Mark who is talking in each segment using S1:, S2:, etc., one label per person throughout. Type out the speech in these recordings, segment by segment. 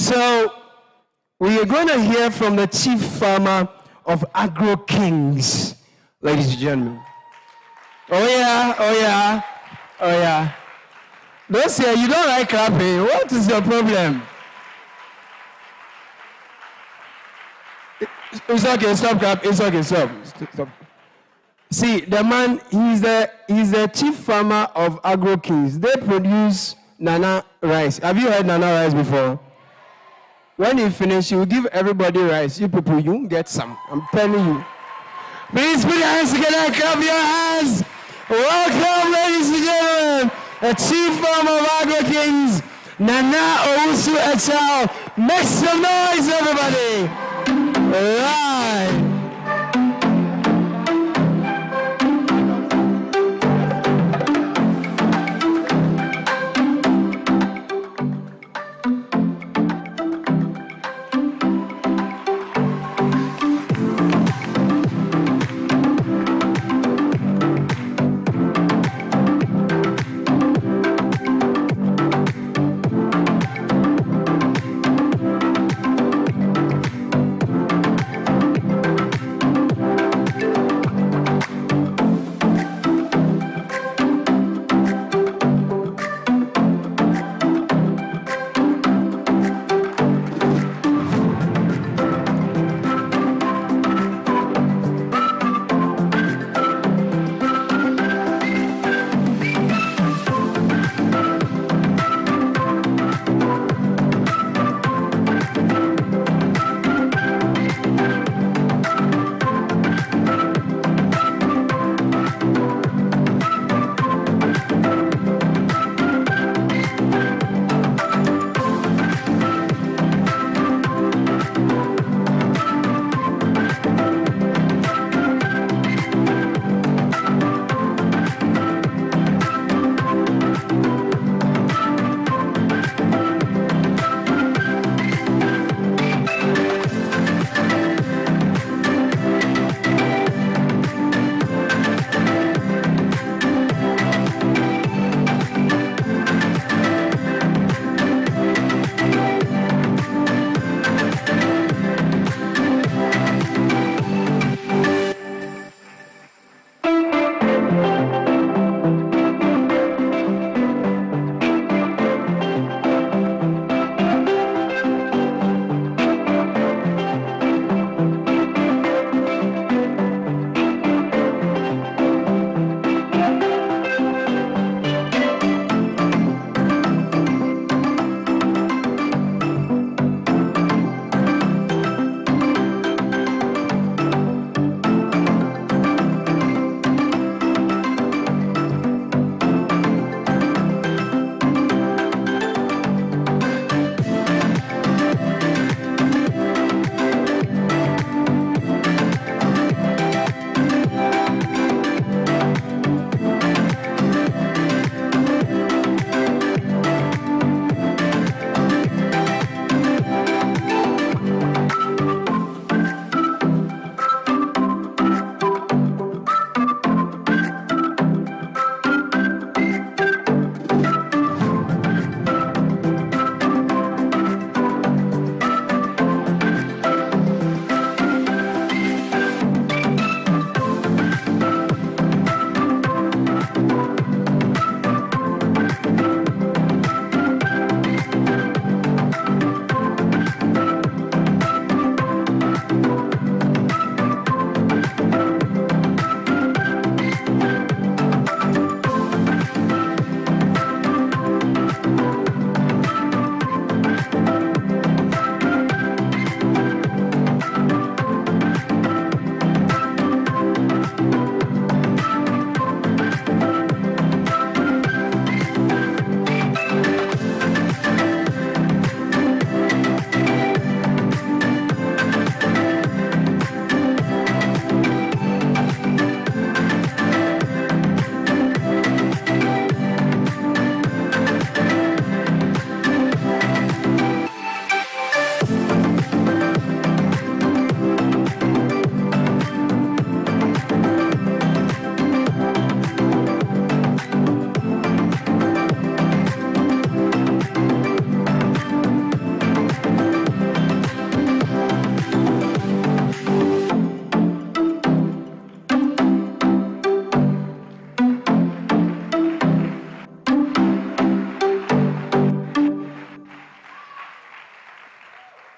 S1: So we are going to hear from the chief farmer of Agro Kings, ladies and gentlemen. Oh yeah. Don't say you don't like clapping. What is your problem? It's okay, stop clap. It's okay, stop. See, the man, he's the chief farmer of Agro Kings. They produce Nana rice. Have you heard Nana rice before? When you finish, you give everybody rice. You people, you won't get some. I'm telling you. Please put your hands together, clap your hands. Welcome, ladies and gentlemen, the chief farmer of Agro Kings, Nana Owusu-Achau. Make some noise, everybody. Right.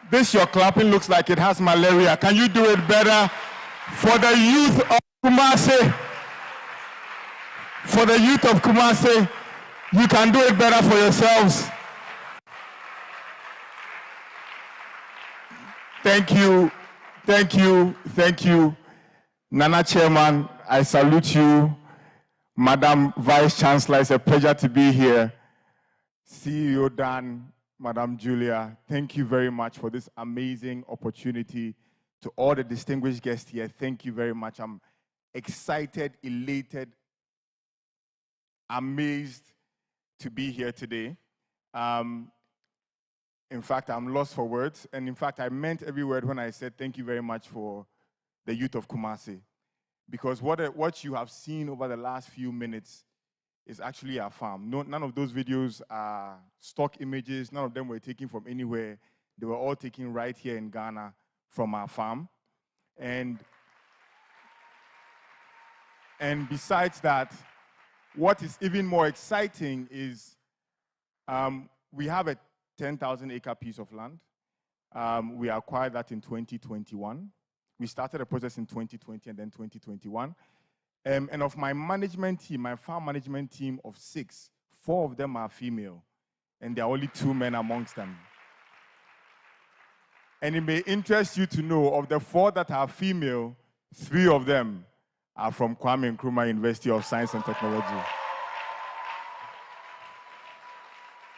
S2: This your clapping looks like it has malaria. Can you do it better for the youth of Kumasi? For the youth of Kumasi, you can do it better for yourselves. Thank you, thank you, thank you. Nana Chairman, I salute you. Madam Vice Chancellor, it's a pleasure to be here. CEO Dan, Madam Julia, thank you very much for this amazing opportunity. To all the distinguished guests here, thank you very much. I'm excited, elated, amazed to be here today. In fact, I'm lost for words. And in fact, I meant every word when I said thank you very much for the youth of Kumasi. Because what you have seen over the last few minutes is actually our farm. None of those videos are stock images. None of them were taken from anywhere. They were all taken right here in Ghana from our farm. And besides that, what is even more exciting is we have a 10,000-acre piece of land. We acquired that in 2021. We started the process in 2020 and then 2021. And of my management team, my farm management team of 6, 4 of them are female, and there are only 2 men amongst them. And it may interest you to know, of the 4 that are female, 3 of them are from Kwame Nkrumah University of Science and Technology.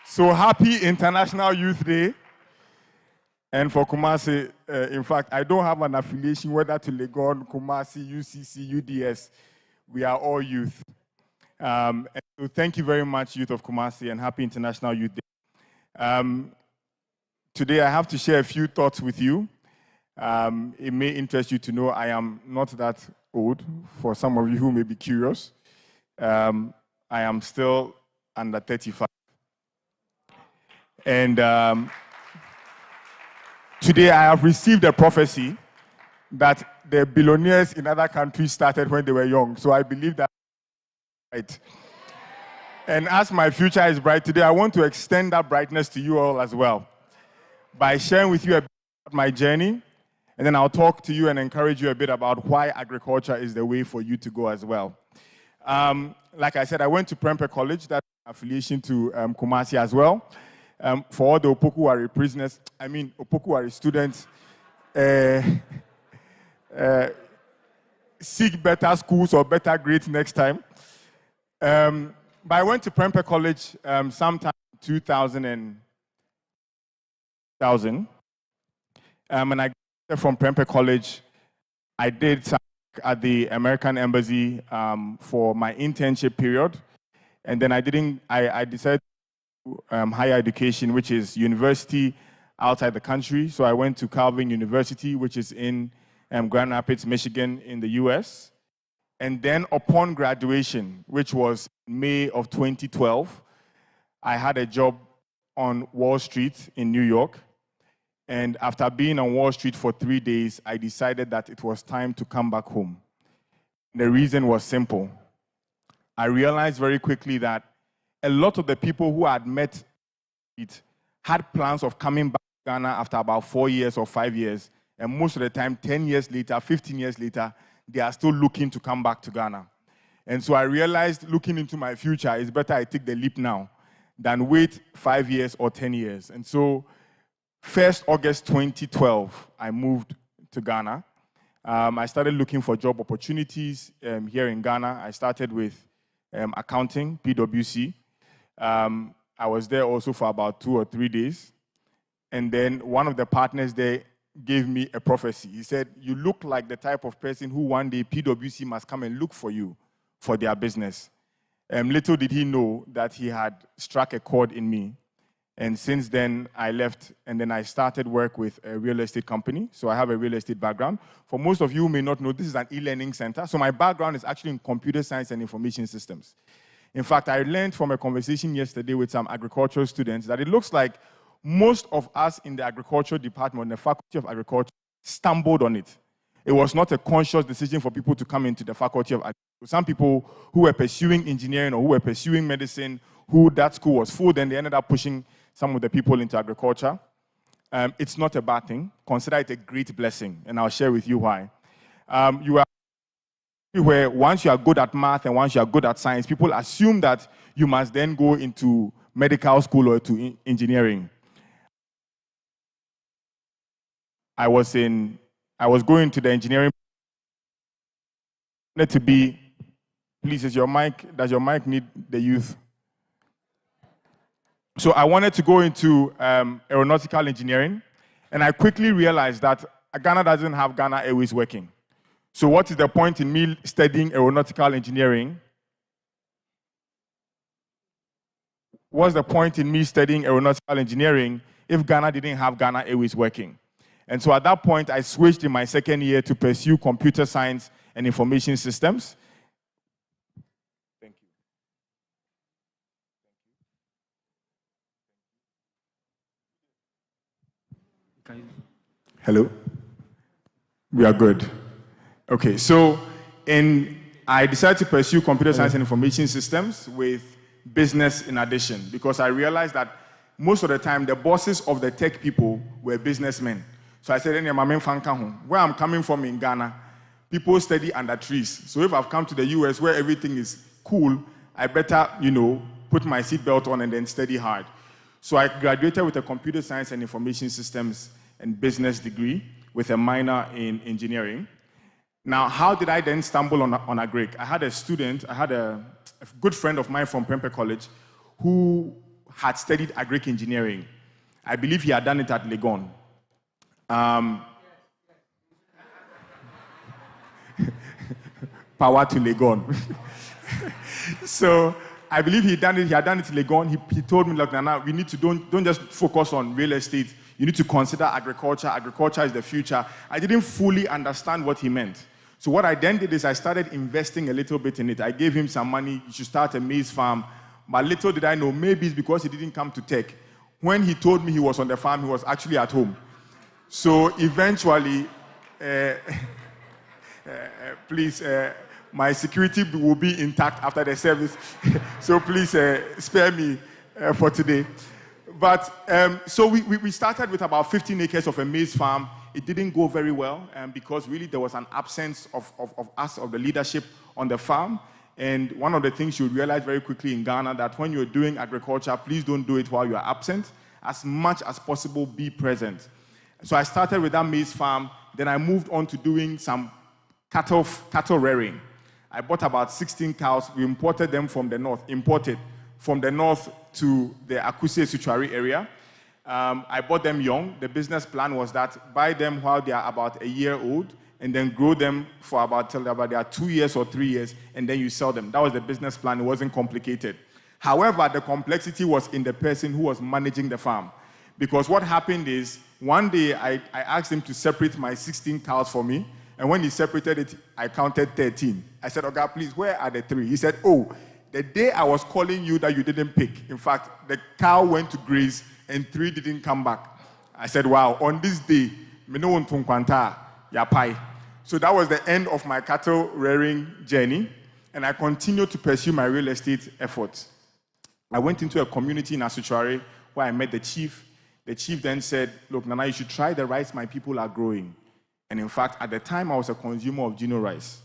S2: So happy International Youth Day. And for Kumasi, in fact, I don't have an affiliation whether to Legon, Kumasi, UCC, UDS. We are all youth. And so thank you very much, youth of Kumasi, and happy International Youth Day. Today I have to share a few thoughts with you. It may interest you to know I am not that old, for some of you who may be curious. I am still under 35. And today I have received a prophecy that the billionaires in other countries started when they were young. So I believe that right. And as my future is bright today, I want to extend that brightness to you all as well by sharing with you a bit about my journey, and then I'll talk to you and encourage you a bit about why agriculture is the way for you to go as well. Like I said, I went to Prempeh College, that's an affiliation to Kumasi as well. For all the Opokuwari prisoners, Opokuwari students, seek better schools or better grades next time. But I went to Prempeh College sometime in 2000. And I graduated from Prempeh College. I did some work at the American Embassy for my internship period. And then I decided higher education, which is university outside the country. So I went to Calvin University, which is in Grand Rapids, Michigan in the US. And then upon graduation, which was May of 2012, I had a job on Wall Street in New York. And after being on Wall Street for 3 days, I decided that it was time to come back home. The reason was simple. I realized very quickly that a lot of the people who I had met had plans of coming back to Ghana after about 4 years or 5 years. And most of the time, 10 years later, 15 years later, they are still looking to come back to Ghana. And so I realized, looking into my future, it's better I take the leap now than wait 5 years or 10 years. And so 1st August 2012, I moved to Ghana. I started looking for job opportunities here in Ghana. I started with accounting, PwC. I was there also for about 2 or 3 days. And then one of the partners there gave me a prophecy. He said, you look like the type of person who one day PwC must come and look for you for their business. Little did he know that he had struck a chord in me. And since then, I left, and then I started work with a real estate company. So I have a real estate background. For most of you who may not know, this is an e-learning center. So my background is actually in computer science and information systems. In fact, I learned from a conversation yesterday with some agricultural students that it looks like most of us in the agriculture department, the Faculty of Agriculture, stumbled on it. It was not a conscious decision for people to come into the Faculty of Agriculture. Some people who were pursuing engineering or who were pursuing medicine, who that school was full, then they ended up pushing some of the people into agriculture. it's not a bad thing. Consider it a great blessing, and I'll share with you why. You are where once you are good at math and once you are good at science, people assume that you must then go into medical school or to engineering. I was going to the engineering to be. Please, does your mic need the youth? So I wanted to go into aeronautical engineering, and I quickly realized that Ghana doesn't have Ghana Airways working. So what is the point in me studying aeronautical engineering? What's the point in me studying aeronautical engineering if Ghana didn't have Ghana Airways working? And so at that point, I switched in my second year to pursue computer science and information systems. Thank you. Hello? We are good. Okay, so I decided to pursue computer science and information systems with business in addition, because I realized that most of the time the bosses of the tech people were businessmen. So I said, where I'm coming from in Ghana, people study under trees. So if I've come to the US where everything is cool, I better, put my seatbelt on and then study hard. So I graduated with a computer science and information systems and business degree with a minor in engineering. Now, how did I then stumble on Agro? I had a good friend of mine from Prempeh College who had studied Agro engineering. I believe he had done it at Legon. Power to Legon. So I believe he had done it at Legon. He told me, look, Nana, we need to don't just focus on real estate. You need to consider agriculture. Agriculture is the future. I didn't fully understand what he meant. So what I then did is I started investing a little bit in it. I gave him some money. You should start a maize farm. But little did I know, maybe it's because he didn't come to tech. When he told me he was on the farm, he was actually at home. So eventually, please, my security will be intact after the service. So please spare me for today. But so we started with about 15 acres of a maize farm. It didn't go very well because really there was an absence of the leadership on the farm. And one of the things you realize very quickly in Ghana that when you're doing agriculture, please don't do it while you're absent. As much as possible, be present. So I started with that maize farm. Then I moved on to doing some cattle rearing. I bought about 16 cows. We imported them from the north to the Akuse-Suchari area. I bought them young. The business plan was that buy them while they are about a year old and then grow them for till they are 2 years or 3 years, and then you sell them. That was the business plan. It wasn't complicated. However, the complexity was in the person who was managing the farm. Because what happened is, one day I asked him to separate my 16 cows for me, and when he separated it, I counted 13. I said, "Oh God, please, where are the 3? He said, "Oh, the day I was calling you that you didn't pick. In fact, the cow went to graze and 3 didn't come back." I said, "Wow, on this day, me no want to kwanta yapai." So that was the end of my cattle rearing journey, and I continued to pursue my real estate efforts. I went into a community in Asuchware where I met the chief. The chief then said, "Look, Nana, you should try the rice my people are growing." And in fact, at the time, I was a consumer of Gino rice.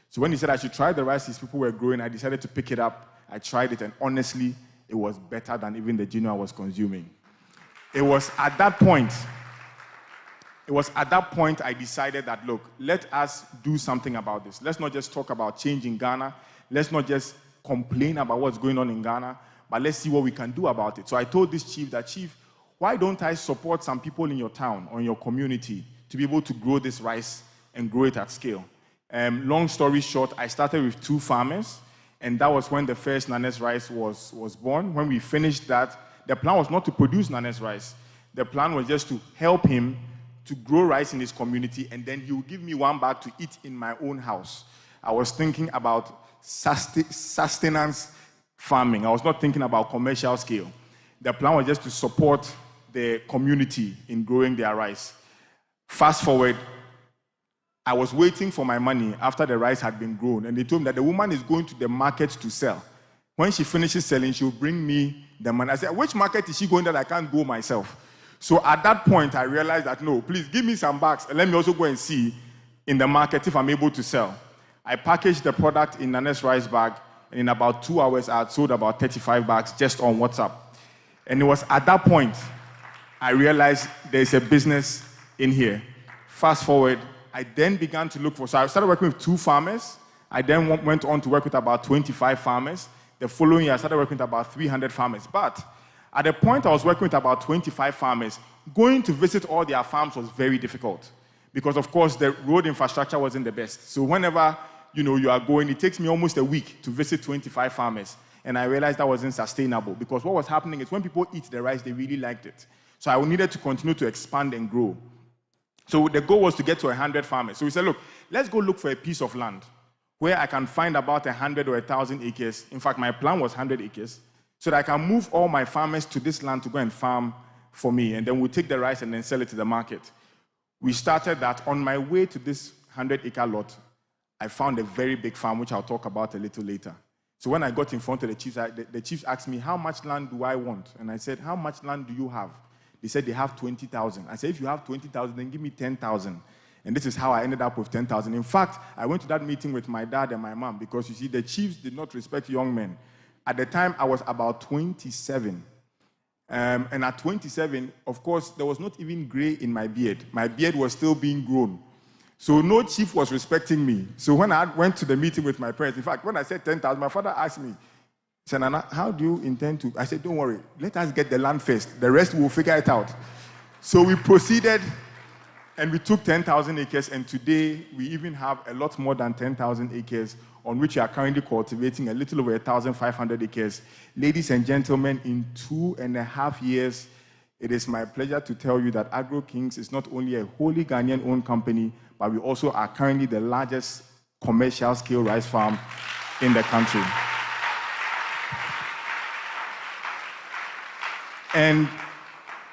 S2: So when he said I should try the rice his people were growing, I decided to pick it up. I tried it, and honestly, it was better than even the Gino I was consuming. It was at that point I decided that, look, let us do something about this. Let's not just talk about change in Ghana. Let's not just complain about what's going on in Ghana, but let's see what we can do about it. So I told this chief that, "Chief, why don't I support some people in your town or in your community to be able to grow this rice and grow it at scale?" Long story short, I started with 2 farmers, and that was when the first Nana's rice was born. When we finished that, the plan was not to produce Nana's rice. The plan was just to help him to grow rice in his community, and then he would give me 1 bag to eat in my own house. I was thinking about sustenance farming. I was not thinking about commercial scale. The plan was just to support the community in growing their rice. Fast forward, I was waiting for my money after the rice had been grown, and they told me that the woman is going to the market to sell. When she finishes selling, she'll bring me the money. I said, "Which market is she going that I can't go myself?" So at that point, I realized that, no, please give me some bags and let me also go and see in the market if I'm able to sell. I packaged the product in Nana's rice bag, and in about 2 hours, I had sold about 35 bags just on WhatsApp. And it was at that point I realized there's a business in here. Fast forward, I then began to look for, so I started working with 2 farmers. I then went on to work with about 25 farmers. The following year, I started working with about 300 farmers. But at the point I was working with about 25 farmers, going to visit all their farms was very difficult because, of course, the road infrastructure wasn't the best. So whenever you are going, it takes me almost a week to visit 25 farmers. And I realized that wasn't sustainable because what was happening is when people eat the rice, they really liked it. So I needed to continue to expand and grow. So the goal was to get to 100 farmers. So we said, look, let's go look for a piece of land where I can find about 100 or 1,000 acres. In fact, my plan was 100 acres, so that I can move all my farmers to this land to go and farm for me, and then we'll take the rice and then sell it to the market. We started that. On my way to this 100-acre lot, I found a very big farm, which I'll talk about a little later. So when I got in front of the chiefs, the chiefs asked me, how much land do I want? And I said, how much land do you have? They said they have 20,000. I said, if you have 20,000, then give me 10,000. And this is how I ended up with 10,000. In fact, I went to that meeting with my dad and my mom because, you see, the chiefs did not respect young men. At the time, I was about 27. And at 27, of course, there was not even gray in my beard. My beard was still being grown. So no chief was respecting me. So when I went to the meeting with my parents, in fact, when I said 10,000, my father asked me, he said, Nana, how do you intend to? I said, don't worry, let us get the land first. The rest we'll figure it out. So we proceeded, and we took 10,000 acres, and today we even have a lot more than 10,000 acres on which we are currently cultivating a little over 1,500 acres. Ladies and gentlemen, in 2.5 years, it is my pleasure to tell you that Agro Kings is not only a wholly Ghanaian-owned company, but we also are currently the largest commercial-scale rice farm in the country. And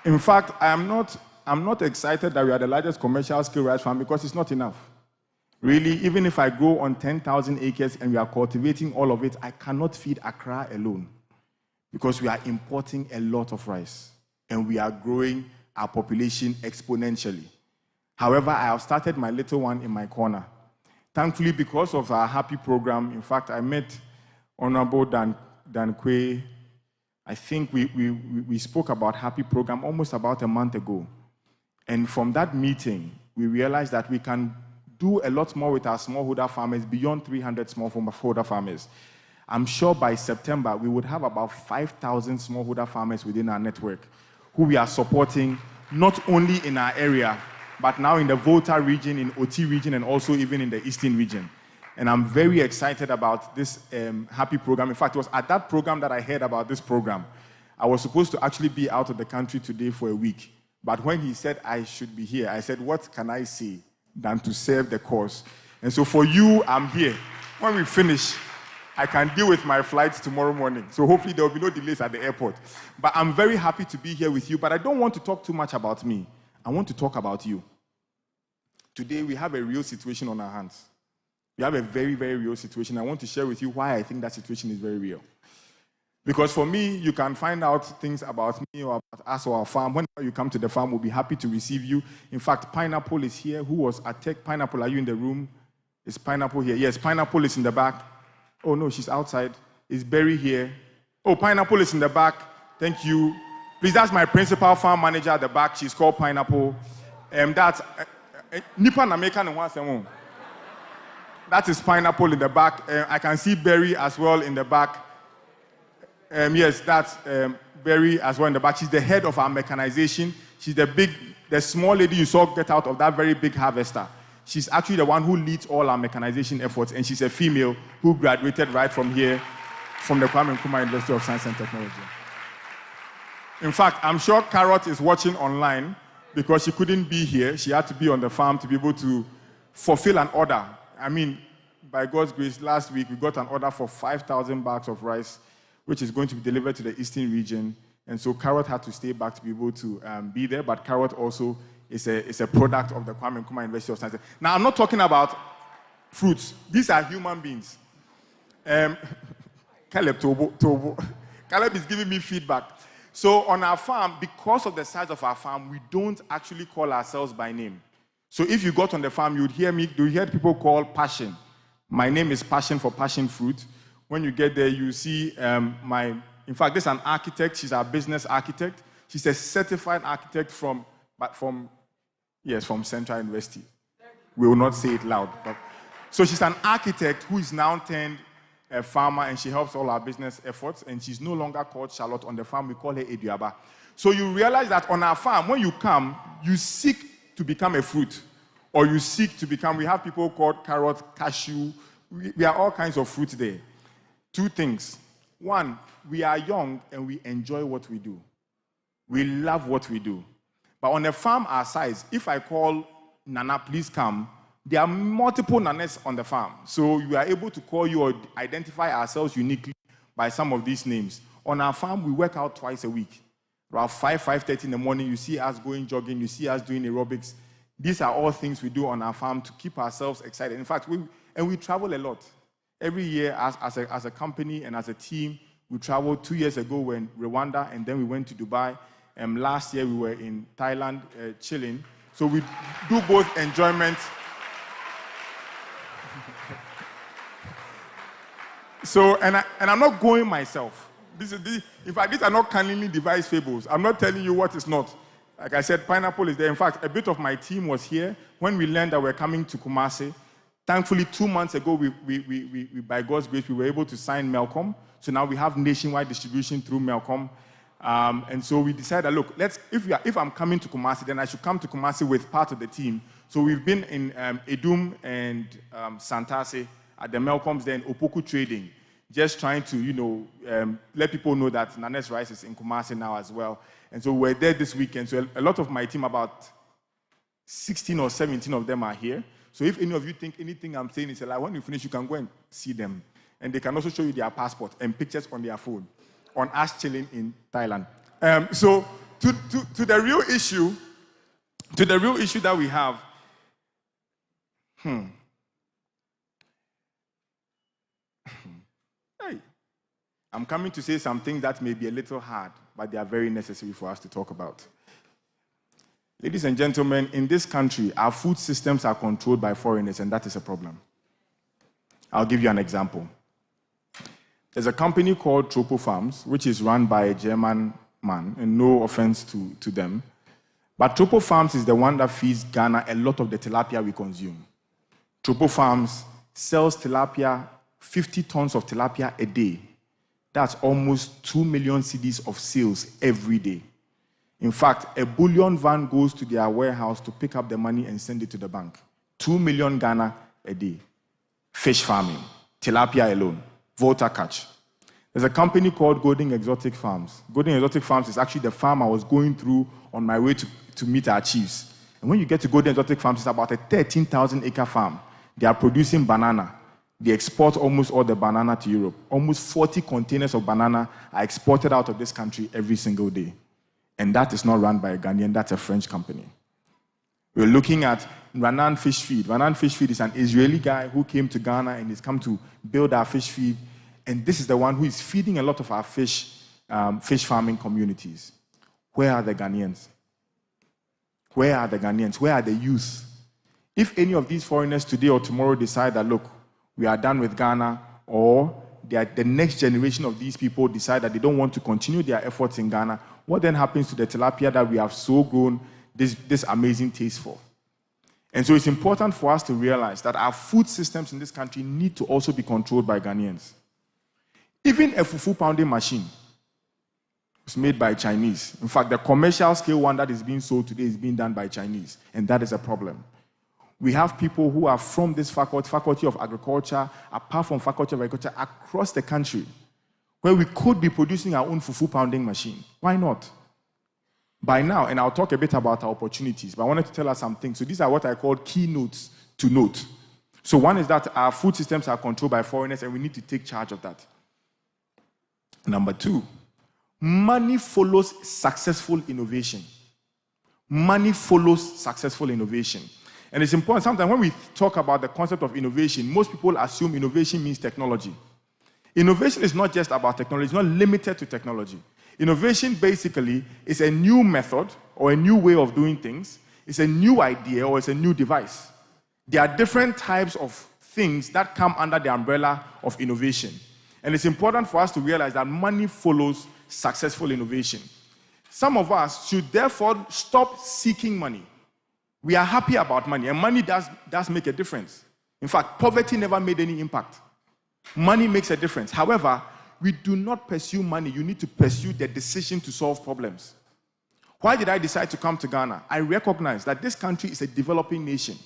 S2: in fact, I'm not excited that we are the largest commercial-scale rice farm because it's not enough. Really, even if I grow on 10,000 acres and we are cultivating all of it, I cannot feed Accra alone because we are importing a lot of rice and we are growing our population exponentially. However, I have started my little one in my corner. Thankfully, because of our Happy program, in fact, I met Honorable Dan Kwe. I think we spoke about Happy program almost about a month ago. And from that meeting, we realized that we can do a lot more with our smallholder farmers beyond 300 smallholder farmers. I'm sure by September, we would have about 5,000 smallholder farmers within our network who we are supporting not only in our area, but now in the Volta region, in OT region, and also even in the Eastern region. And I'm very excited about this Happy program. In fact, it was at that program that I heard about this program. I was supposed to actually be out of the country today for a week. But when he said I should be here, I said, what can I say than to serve the cause? And so for you, I'm here. When we finish, I can deal with my flights tomorrow morning. So hopefully there will be no delays at the airport. But I'm very happy to be here with you. But I don't want to talk too much about me. I want to talk about you. Today, we have a real situation on our hands. We have a very, very real situation. I want to share with you why I think that situation is very real. Because for me, you can find out things about me or about us or our farm. Whenever you come to the farm, we'll be happy to receive you. In fact, Pineapple is here. Who was at Tech? Pineapple, are you in the room? Is Pineapple here? Yes, Pineapple is in the back. Oh, no, she's outside. Is Berry here? Oh, Pineapple is in the back. Thank you. Please, that's my principal farm manager at the back. She's called Pineapple. That's Nipa Nameka Nwasemo. That is Pineapple in the back. I can see Berry as well in the back. Yes, that's Berry as well in the back. She's the head of our mechanization. She's the small lady you saw get out of that very big harvester. She's actually the one who leads all our mechanization efforts, and she's a female who graduated right from here, from the Kwame Nkrumah University of Science and Technology. In fact, I'm sure Carrot is watching online because she couldn't be here. She had to be on the farm to be able to fulfill an order. I mean, by God's grace, last week we got an order for 5,000 bags of rice, which is going to be delivered to the Eastern region. And so Carrot had to stay back to be able to be there, but Carrot also is a product of the Kwame Nkrumah University of Science. Now, I'm not talking about fruits. These are human beings. Caleb is giving me feedback. So on our farm, because of the size of our farm, we don't actually call ourselves by name. So if you got on the farm, you'd hear people call passion. My name is Passion for passion fruit. When you get there, you see in fact, this is an architect. She's our business architect. She's a certified architect from Central University. We will not say it loud. So she's an architect who is now turned a farmer, and she helps all our business efforts. And she's no longer called Charlotte. On the farm, we call her Eduaba. So you realize that on our farm, when you come, you seek to become a fruit. Or you seek to become, we have people called carrot, cashew. We are all kinds of fruit there. Two things. One, we are young and we enjoy what we do. We love what we do. But on a farm our size, if I call Nana, please come, there are multiple Nanas on the farm. So you are able to call you or identify ourselves uniquely by some of these names. On our farm, we work out twice a week. Around 5:30 in the morning, you see us going jogging, you see us doing aerobics. These are all things we do on our farm to keep ourselves excited. In fact, we travel a lot. Every year, as a company and as a team, we traveled. 2 years ago, we were in Rwanda, and then we went to Dubai. Last year, we were in Thailand, chilling. So we do both enjoyment. So, and I'm not going myself. In fact, these are not cunningly devised fables. I'm not telling you what is not. Like I said, pineapple is there. In fact, a bit of my team was here when we learned that we're coming to Kumasi. Thankfully, 2 months ago, we by God's grace, we were able to sign Melcom. So now we have nationwide distribution through Melcom. And so we decided, look, if I'm coming to Kumasi, then I should come to Kumasi with part of the team. So we've been in Edum and Santase at the Melcoms, then Opoku Trading, just trying to, let people know that Nana's Rice is in Kumasi now as well. And so we're there this weekend. So a lot of my team, about 16 or 17 of them are here. So if any of you think anything I'm saying is a lie, when you finish, you can go and see them. And they can also show you their passport and pictures on their phone on us chilling in Thailand. So to the real issue that we have, I'm coming to say some things that may be a little hard, but they are very necessary for us to talk about. Ladies and gentlemen, in this country, our food systems are controlled by foreigners, and that is a problem. I'll give you an example. There's a company called Tropo Farms, which is run by a German man, and no offense to them. But Tropo Farms is the one that feeds Ghana a lot of the tilapia we consume. Tropo Farms sells tilapia, 50 tons of tilapia a day. That's almost 2 million cedis of sales every day. In fact, a bullion van goes to their warehouse to pick up the money and send it to the bank. 2 million Ghana a day. Fish farming, tilapia alone, Volta catch. There's a company called Golden Exotic Farms. Golden Exotic Farms is actually the farm I was going through on my way to meet our chiefs. And when you get to Golden Exotic Farms, it's about a 13,000 acre farm. They are producing banana. They export almost all the banana to Europe. Almost 40 containers of banana are exported out of this country every single day. And that is not run by a Ghanaian, that's a French company. We're looking at Ranan Fish Feed. Ranan Fish Feed is an Israeli guy who came to Ghana and has come to build our fish feed. And this is the one who is feeding a lot of our fish farming communities. Where are the Ghanaians? Where are the Ghanaians? Where are the youth? If any of these foreigners today or tomorrow decide that, look, we are done with Ghana, or the next generation of these people decide that they don't want to continue their efforts in Ghana, what then happens to the tilapia that we have so grown this amazing taste for? And so it's important for us to realize that our food systems in this country need to also be controlled by Ghanaians. Even a fufu pounding machine is made by Chinese. In fact, the commercial scale one that is being sold today is being done by Chinese, and that is a problem. We have people who are from this faculty of agriculture, apart from faculty of agriculture, across the country, where we could be producing our own fufu pounding machine. Why not? By now, and I'll talk a bit about our opportunities, but I wanted to tell us some things. So these are what I call keynotes to note. So one is that our food systems are controlled by foreigners, and we need to take charge of that. Number two, money follows successful innovation. Money follows successful innovation. And it's important, sometimes when we talk about the concept of innovation, most people assume innovation means technology. Innovation is not just about technology, it's not limited to technology. Innovation basically is a new method or a new way of doing things. It's a new idea or it's a new device. There are different types of things that come under the umbrella of innovation. And it's important for us to realize that money follows successful innovation. Some of us should therefore stop seeking money. We are happy about money, and money does make a difference. In fact, poverty never made any impact. Money makes a difference. However, we do not pursue money. You need to pursue the decision to solve problems. Why did I decide to come to Ghana? I recognize that this country is a developing nation.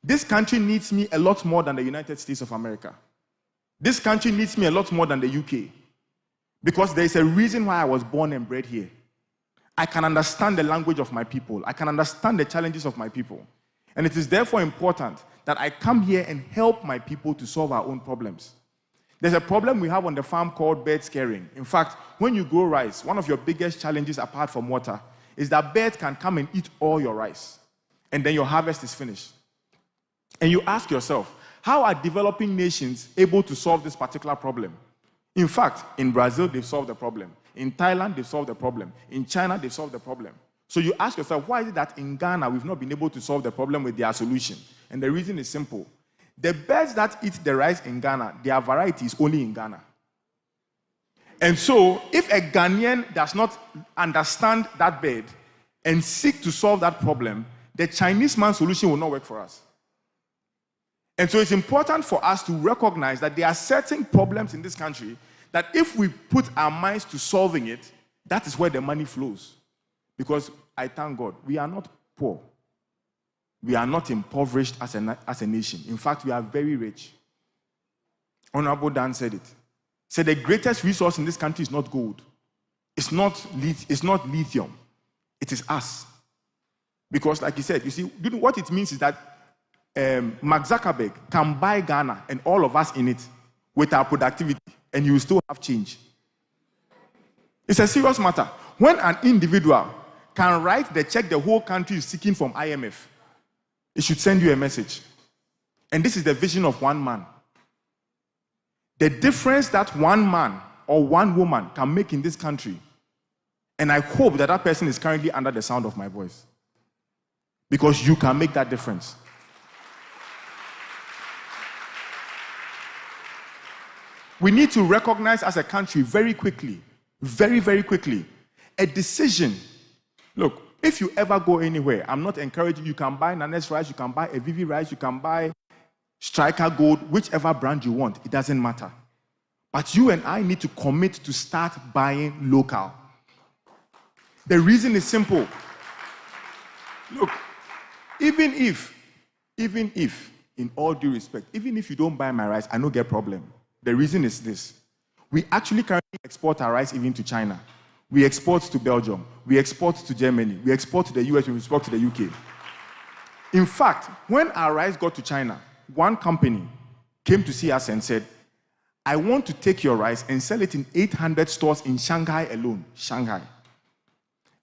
S2: This country needs me a lot more than the United States of America. This country needs me a lot more than the UK. Because there is a reason why I was born and bred here. I can understand the language of my people. I can understand the challenges of my people. And it is therefore important that I come here and help my people to solve our own problems. There's a problem we have on the farm called bird scaring. In fact, when you grow rice, one of your biggest challenges apart from water is that birds can come and eat all your rice. And then your harvest is finished. And you ask yourself, how are developing nations able to solve this particular problem? In fact, in Brazil, they've solved the problem. In Thailand, they've solved the problem. In China, they've solved the problem. So you ask yourself, why is it that in Ghana, we've not been able to solve the problem with their solution? And the reason is simple. The birds that eat the rice in Ghana, their variety is only in Ghana. And so, if a Ghanaian does not understand that bird and seek to solve that problem, the Chinese man's solution will not work for us. And so it's important for us to recognize that there are certain problems in this country that if we put our minds to solving it, that is where the money flows. Because I thank God, we are not poor. We are not impoverished as a nation. In fact, we are very rich. Honorable Dan said it. Said the greatest resource in this country is not gold. It's not lithium. It is us. Because like he said, you see, what it means is that Mark Zuckerberg can buy Ghana and all of us in it with our productivity, and you will still have change. It's a serious matter. When an individual can write the check the whole country is seeking from IMF, it should send you a message. And this is the vision of one man. The difference that one man or one woman can make in this country, and I hope that that person is currently under the sound of my voice, because you can make that difference. We need to recognize as a country very quickly, very, very quickly, a decision. Look, if you ever go anywhere, I'm not encouraging you. You can buy Nana's rice, you can buy a Vivi rice, you can buy Striker Gold, whichever brand you want. It doesn't matter. But you and I need to commit to start buying local. The reason is simple. Look, even if, in all due respect, even if you don't buy my rice, I don't get a problem. The reason is this. We actually currently export our rice even to China. We export to Belgium. We export to Germany. We export to the US. We export to the UK. In fact, when our rice got to China, one company came to see us and said, I want to take your rice and sell it in 800 stores in Shanghai alone. Shanghai.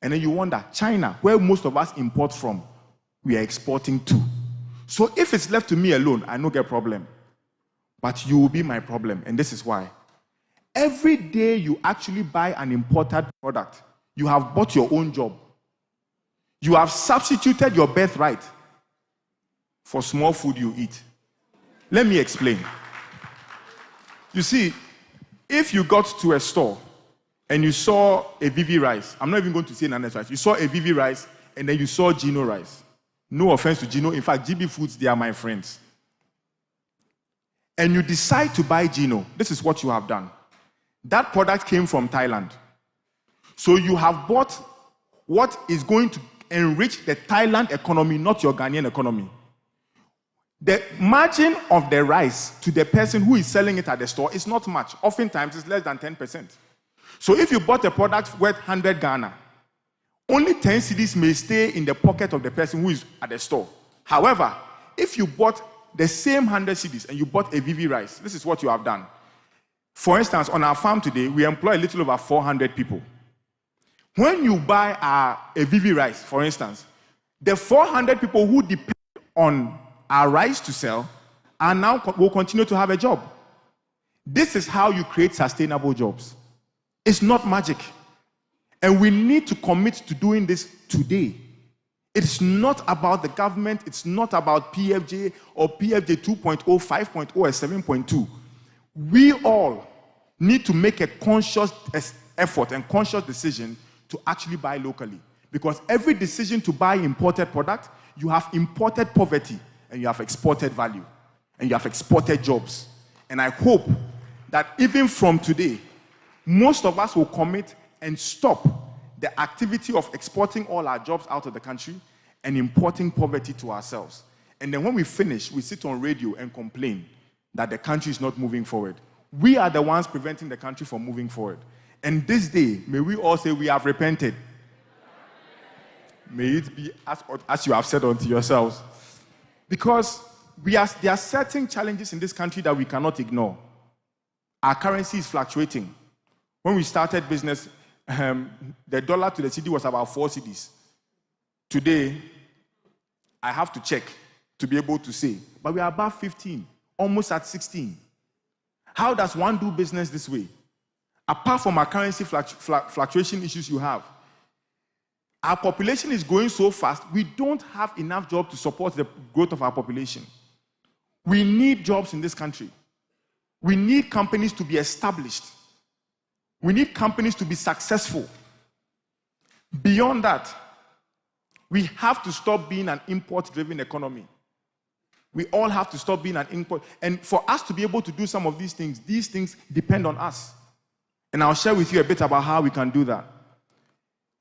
S2: And then you wonder, China, where most of us import from, we are exporting to. So if it's left to me alone, I don't get a problem. But you will be my problem, and this is why. Every day you actually buy an imported product, you have bought your own job. You have substituted your birthright for small food you eat. Let me explain. You see, if you got to a store and you saw a Vivi rice, I'm not even going to say Nana's rice, you saw a Vivi rice and then you saw Gino rice. No offense to Gino, in fact, GB Foods, they are my friends. And you decide to buy Gino, this is what you have done. That product came from Thailand. So you have bought what is going to enrich the Thailand economy, not your Ghanaian economy. The margin of the rice to the person who is selling it at the store is not much. Oftentimes, it's less than 10%. So if you bought a product worth 100 Ghana, only 10 cedis may stay in the pocket of the person who is at the store. However, if you bought the same 100 cedis and you bought a Vivi rice, this is what you have done. For instance, on our farm today, we employ a little over 400 people. When you buy a Vivi rice, for instance, the 400 people who depend on our rice to sell are now will continue to have a job. This is how you create sustainable jobs. It's not magic.
S3: And we need to commit to doing this today. It's not about the government. It's not about PFJ or PFJ 2.0, 5.0, or 7.2. We all need to make a conscious effort and conscious decision to actually buy locally. Because every decision to buy imported product, you have imported poverty and you have exported value and you have exported jobs. And I hope that even from today, most of us will commit and stop the activity of exporting all our jobs out of the country and importing poverty to ourselves. And then when we finish, we sit on radio and complain that the country is not moving forward. We are the ones preventing the country from moving forward. And this day, may we all say we have repented. May it be as you have said unto yourselves. Because there are certain challenges in this country that we cannot ignore. Our currency is fluctuating. When we started business, the dollar to the cedi was about 4 cedis. Today, I have to check to be able to say, but we are above 15, almost at 16. How does one do business this way? Apart from our currency fluctuation issues you have, our population is growing so fast, we don't have enough jobs to support the growth of our population. We need jobs in this country. We need companies to be established. We need companies to be successful. Beyond that, we have to stop being an import-driven economy. We all have to stop being an import. And for us to be able to do some of these things depend on us. And I'll share with you a bit about how we can do that.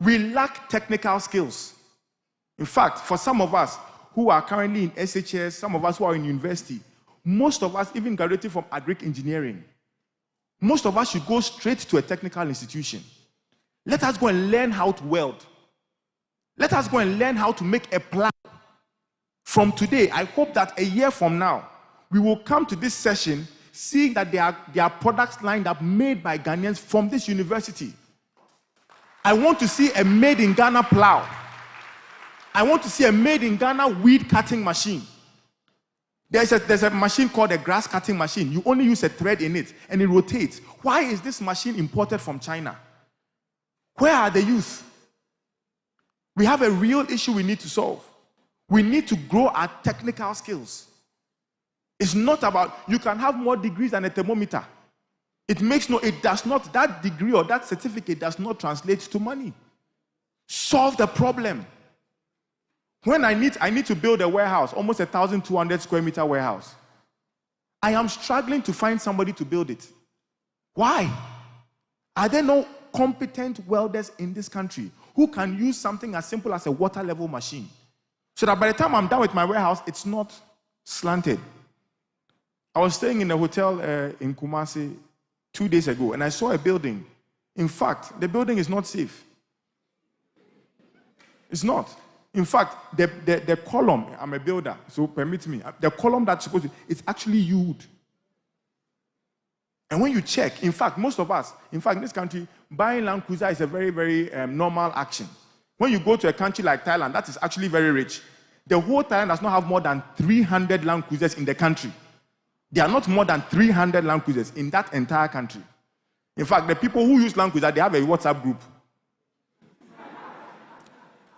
S3: We lack technical skills. In fact, for some of us who are currently in SHS, some of us who are in university, most of us even graduated from agric engineering. Most of us should go straight to a technical institution. Let us go and learn how to weld. Let us go and learn how to make a plow. From today, I hope that a year from now, we will come to this session seeing that there are products lined up made by Ghanaians from this university. I want to see a made in Ghana plow. I want to see a made in Ghana weed cutting machine. There's a machine called a grass cutting machine. You only use a thread in it and it rotates. Why is this machine imported from China? Where are the youth? We have a real issue we need to solve. We need to grow our technical skills. It's not about, you can have more degrees than a thermometer. It does not, that degree or that certificate does not translate to money. Solve the problem. When I need to build a warehouse, almost 1,200 square meter warehouse, I am struggling to find somebody to build it. Why? Are there no competent welders in this country who can use something as simple as a water level machine? So that by the time I'm done with my warehouse, it's not slanted. I was staying in a hotel in Kumasi 2 days ago, and I saw a building. In fact, the building is not safe. It's not. In fact, the column, I'm a builder, so permit me, the column that's supposed to, it's actually hewed. And when you check, in fact, most of us, in this country, buying Land Cruiser is a very, very normal action. When you go to a country like Thailand, that is actually very rich. The whole Thailand does not have more than 300 Land Cruisers in the country. There are not more than 300 Land Cruisers in that entire country. In fact, the people who use Land Cruiser, they have a WhatsApp group.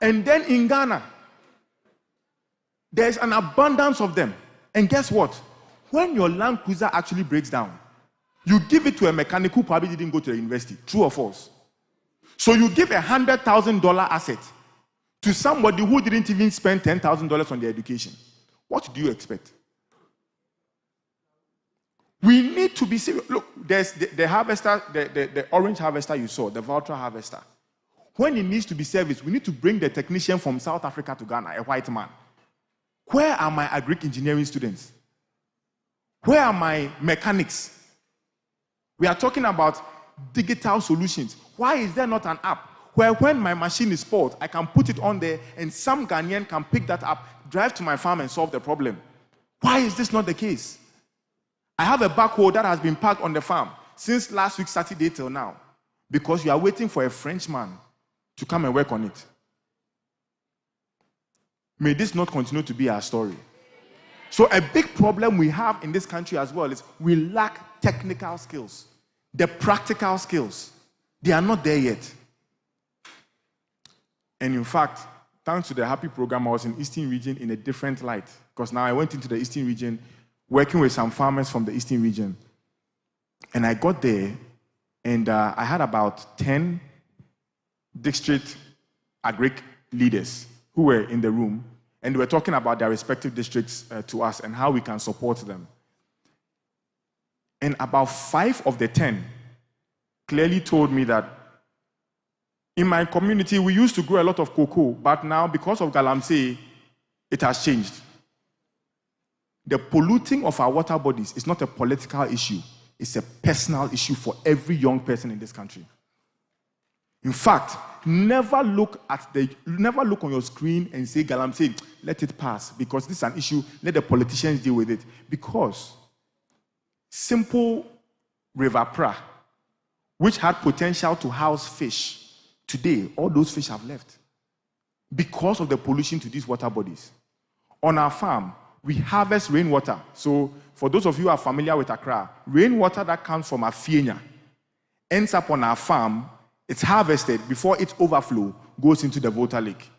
S3: And then in Ghana, there's an abundance of them. And guess what? When your Land Cruiser actually breaks down, you give it to a mechanic who probably didn't go to the university. True or false? So you give $100,000 asset to somebody who didn't even spend $10,000 on their education. What do you expect? We need to be serious. Look, there's the harvester, the orange harvester you saw, the Valtra harvester. When it needs to be serviced, we need to bring the technician from South Africa to Ghana, a white man. Where are my agric engineering students? Where are my mechanics? We are talking about digital solutions. Why is there not an app where when my machine is spoiled, I can put it on there and some Ghanaian can pick that up, drive to my farm and solve the problem? Why is this not the case? I have a backhoe that has been parked on the farm since last week, Saturday till now, because you are waiting for a Frenchman to come and work on it. May this not continue to be our story. So a big problem we have in this country as well is we lack technical skills. The practical skills, they are not there yet. And in fact, thanks to the Happy program, I was in Eastern region in a different light, because now I went into the Eastern region working with some farmers from the Eastern region. And I got there, and I had about 10 district agric leaders who were in the room, and they were talking about their respective districts to us and how we can support them. And about 5 of the 10 clearly told me that in my community, we used to grow a lot of cocoa, but now, because of Galamsey, it has changed. The polluting of our water bodies is not a political issue. It's a personal issue for every young person in this country. In fact, never look on your screen and say, Galamsey, let it pass, because this is an issue, let the politicians deal with it. Because simple River Pra, which had potential to house fish, today, all those fish have left because of the pollution to these water bodies. On our farm, we harvest rainwater. So, for those of you who are familiar with Accra, rainwater that comes from Afienya ends up on our farm. It's harvested before its overflow goes into the Volta Lake.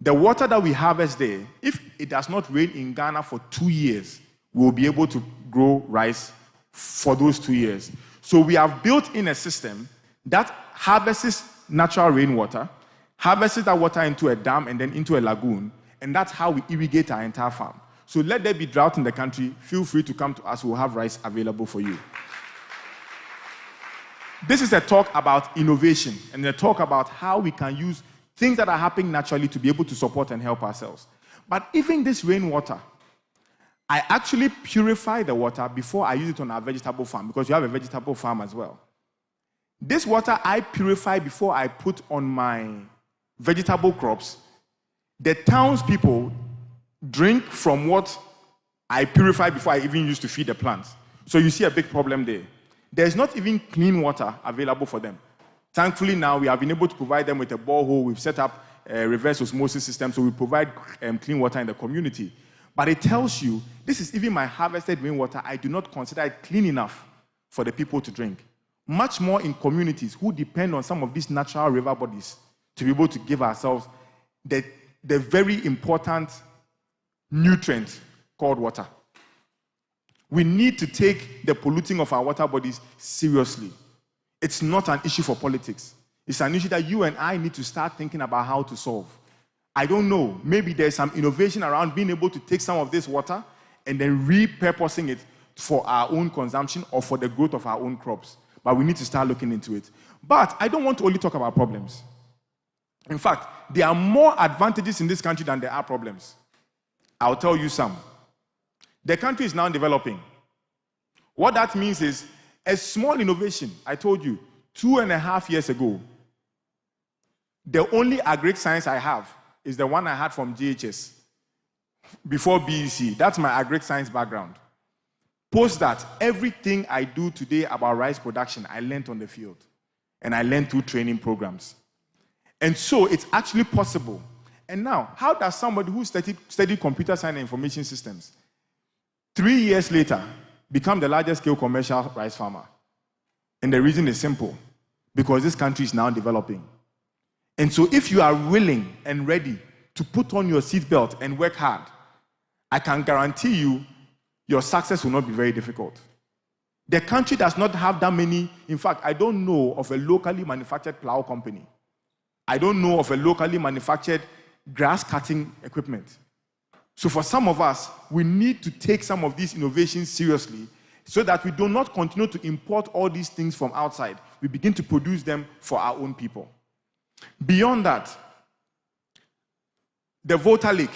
S3: The water that we harvest there, if it does not rain in Ghana for 2 years, we'll be able to grow rice for those 2 years. So we have built in a system that harvests natural rainwater, harvests that water into a dam and then into a lagoon, and that's how we irrigate our entire farm. So let there be drought in the country, feel free to come to us, we'll have rice available for you. This is a talk about innovation and a talk about how we can use things that are happening naturally to be able to support and help ourselves. But even this rainwater, I actually purify the water before I use it on our vegetable farm, because you have a vegetable farm as well. This water I purify before I put on my vegetable crops. The townspeople drink from what I purify before I even use to feed the plants. So you see a big problem there. There's not even clean water available for them. Thankfully now we have been able to provide them with a borehole. We've set up a reverse osmosis system, so we provide clean water in the community. But it tells you, this is even my harvested rainwater, I do not consider it clean enough for the people to drink. Much more in communities who depend on some of these natural river bodies to be able to give ourselves the very important nutrient called water. We need to take the polluting of our water bodies seriously. It's not an issue for politics. It's an issue that you and I need to start thinking about how to solve. I don't know, maybe there's some innovation around being able to take some of this water and then repurposing it for our own consumption or for the growth of our own crops. But we need to start looking into it. But I don't want to only talk about problems. In fact, there are more advantages in this country than there are problems. I'll tell you some. The country is now developing. What that means is a small innovation. I told you, 2.5 years ago, the only agric science I have is the one I had from JHS before BEC. That's my agric science background. Post that, everything I do today about rice production, I learned on the field. And I learned through training programs. And so it's actually possible. And now, how does somebody who studied computer science and information systems 3 years later become the largest scale commercial rice farmer? And the reason is simple. Because this country is now developing. And so if you are willing and ready to put on your seatbelt and work hard, I can guarantee you your success will not be very difficult. The country does not have that many. In fact, I don't know of a locally manufactured plow company. I don't know of a locally manufactured grass cutting equipment. So for some of us, we need to take some of these innovations seriously so that we do not continue to import all these things from outside. We begin to produce them for our own people. Beyond that, the Volta Lake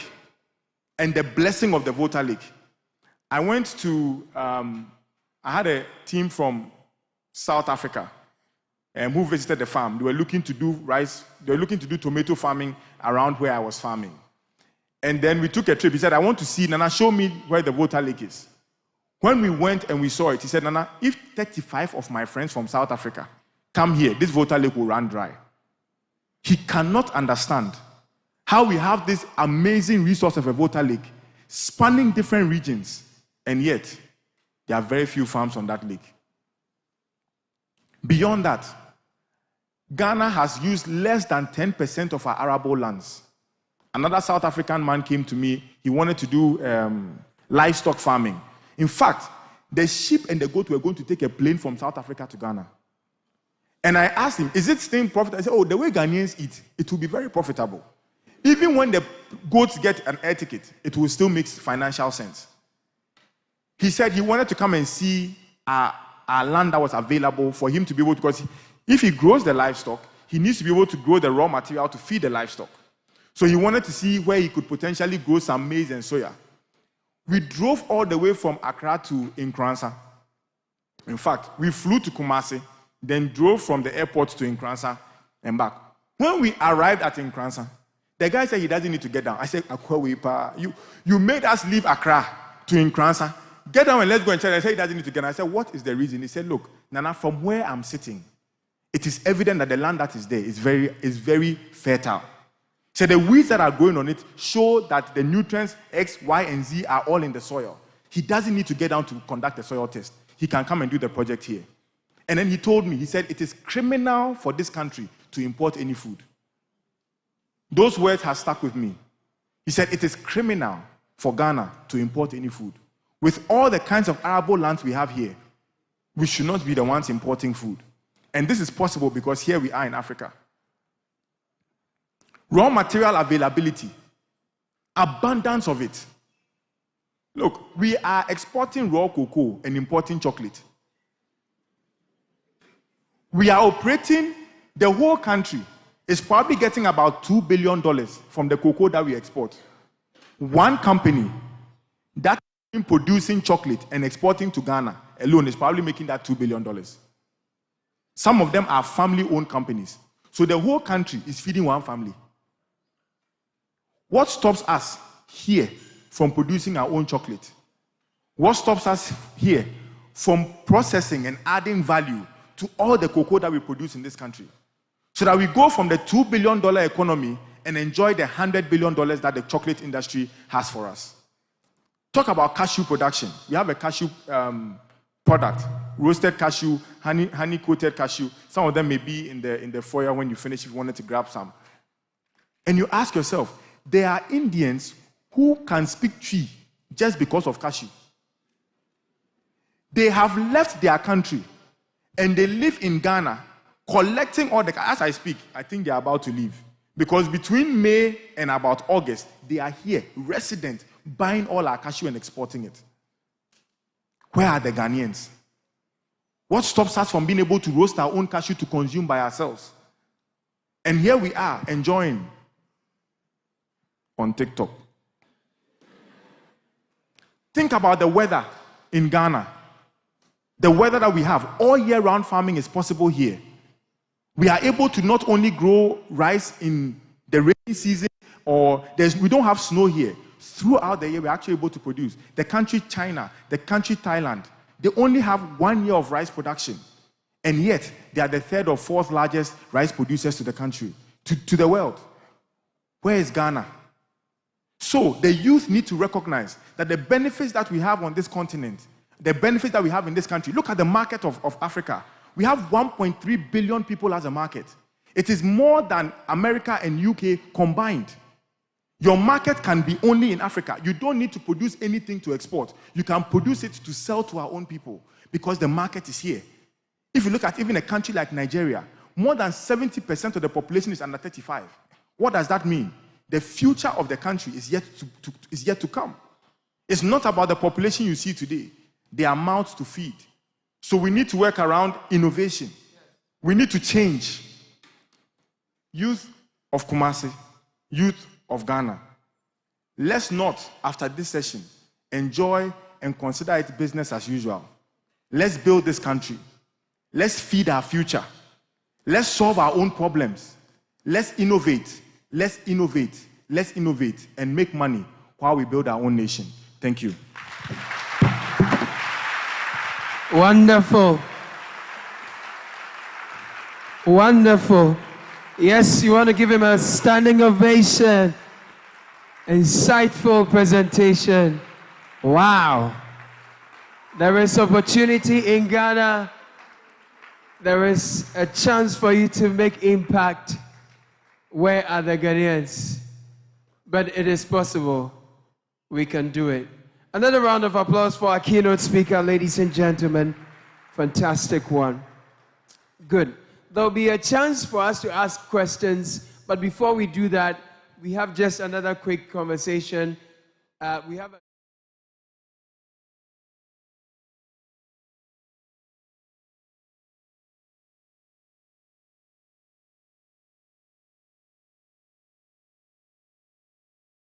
S3: and the blessing of the Volta Lake. I went to, I had a team from South Africa who visited the farm. They were looking to do rice, they were looking to do tomato farming around where I was farming. And then we took a trip. He said, I want to see, Nana, show me where the Volta Lake is. When we went and we saw it, he said, Nana, if 35 of my friends from South Africa come here, this Volta Lake will run dry. He cannot understand how we have this amazing resource of a Volta Lake spanning different regions, and yet there are very few farms on that lake. Beyond that, Ghana has used less than 10% of our arable lands. Another South African man came to me. He wanted to do livestock farming. In fact, the sheep and the goat were going to take a plane from South Africa to Ghana. And I asked him, is it still profitable? I said, oh, the way Ghanaians eat, it will be very profitable. Even when the goats get an air ticket, it will still make financial sense. He said he wanted to come and see our land that was available for him to be able to, because if he grows the livestock, he needs to be able to grow the raw material to feed the livestock. So he wanted to see where he could potentially grow some maize and soya. We drove all the way from Accra to Nkransa. In fact, we flew to Kumasi, then drove from the airport to Nkransa and back. When we arrived at Nkransa, the guy said he doesn't need to get down. I said, you made us leave Accra to Nkransa. Get down and let's go and check. I said he doesn't need to get down. I said, what is the reason? He said, look, Nana, from where I'm sitting, it is evident that the land that is there is very fertile. So the weeds that are growing on it show that the nutrients X, Y, and Z are all in the soil. He doesn't need to get down to conduct a soil test. He can come and do the project here. And then he told me, he said, it is criminal for this country to import any food. Those words have stuck with me. He said, it is criminal for Ghana to import any food. With all the kinds of arable lands we have here, we should not be the ones importing food. And this is possible because here we are in Africa. Raw material availability, abundance of it. Look, we are exporting raw cocoa and importing chocolate. We are operating, the whole country is probably getting about $2 billion from the cocoa that we export. One company that is producing chocolate and exporting to Ghana alone is probably making that $2 billion. Some of them are family-owned companies. So the whole country is feeding one family. What stops us here from producing our own chocolate? What stops us here from processing and adding value to all the cocoa that we produce in this country? So that we go from the $2 billion economy and enjoy the $100 billion that the chocolate industry has for us. Talk about cashew production. We have a cashew product, roasted cashew, honey-coated cashew. Some of them may be in the foyer when you finish if you wanted to grab some. And you ask yourself, there are Indians who can speak Twi just because of cashew. They have left their country and they live in Ghana collecting all the... As I speak, I think they are about to leave. Because between May and about August, they are here, resident, buying all our cashew and exporting it. Where are the Ghanaians? What stops us from being able to roast our own cashew to consume by ourselves? And here we are, enjoying on TikTok. Think about the weather in Ghana. The weather that we have, all year-round farming is possible here. We are able to not only grow rice in the rainy season, we don't have snow here. Throughout the year, we're actually able to produce. The country China, the country Thailand, they only have 1 year of rice production. And yet, they are the third or fourth largest rice producers to the country, to the world. Where is Ghana? So the youth need to recognize that the benefits that we have on this continent, the benefits that we have in this country, look at the market of Africa. We have 1.3 billion people as a market. It is more than America and UK combined. Your market can be only in Africa. You don't need to produce anything to export. You can produce it to sell to our own people because the market is here. If you look at even a country like Nigeria, more than 70% of the population is under 35. What does that mean? The future of the country is yet to come. It's not about the population you see today. There are mouths to feed. So we need to work around innovation. We need to change. Youth of Kumasi, youth of Ghana, let's not, after this session, enjoy and consider it business as usual. Let's build this country. Let's feed our future. Let's solve our own problems. Let's innovate. Let's innovate. Let's innovate and make money while we build our own nation. Thank you.
S1: Wonderful. Wonderful. Yes, you want to give him a standing ovation. Insightful presentation. Wow. There is opportunity in Ghana. There is a chance for you to make impact. Where are the Ghanaians? But it is possible. We can do it. Another round of applause for our keynote speaker, ladies and gentlemen. Fantastic one. Good. There'll be a chance for us to ask questions, but before we do that, we have just another quick conversation. We have